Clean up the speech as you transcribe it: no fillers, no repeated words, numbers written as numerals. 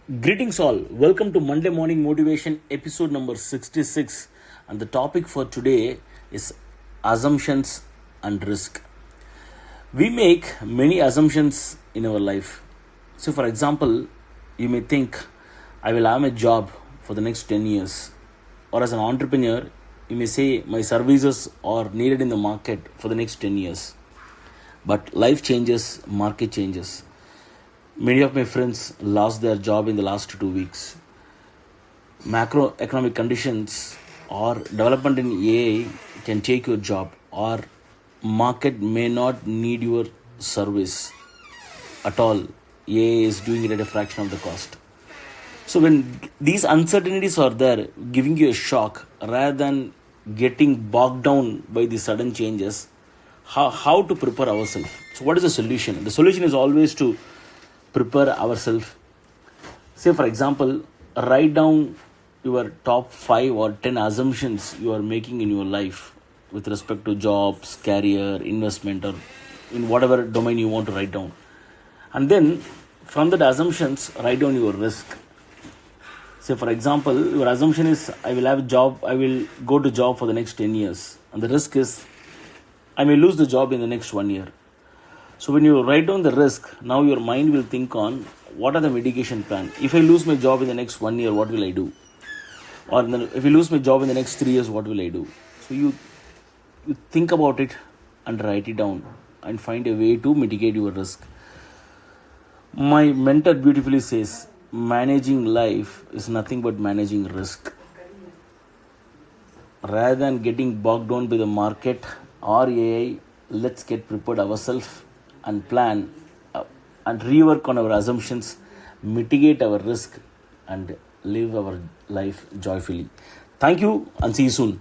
Greetings all. Welcome to Monday Morning Motivation episode number 66. And the topic for today is assumptions and risk. We make many assumptions in our life. So, for example, you may think, I will have a job for the next 10 years. Or as an entrepreneur, you may say, my services are needed in the market for the next 10 years. But life changes, market changes. Many of my friends lost their job in the last 2 weeks. Macroeconomic conditions or development in AI can take your job, or market may not need your service at all. AI is doing it at a fraction of the cost. So when these uncertainties are there, giving you a shock rather than getting bogged down by the sudden changes, how to prepare ourselves? So what is the solution? The solution is always to prepare ourselves. Say, for example, write down your top 5 or 10 assumptions you are making in your life with respect to jobs, career, investment, or in whatever domain you want to write down. And then from that assumptions, write down your risk. Say, for example, your assumption is, I will have a job, I will go to job for the next 10 years. And the risk is, I may lose the job in the next 1 year. So when you write down the risk, now your mind will think on what are the mitigation plan. If I lose my job in the next 1 year, what will I do? Or if I lose my job in the next 3 years, what will I do? So you think about it and write it down and find a way to mitigate your risk. My mentor beautifully says, managing life is nothing but managing risk. Rather than getting bogged down by the market or AI, let's get prepared ourselves and plan and rework on our assumptions, mitigate our risk, and live our life joyfully. Thank you and see you soon.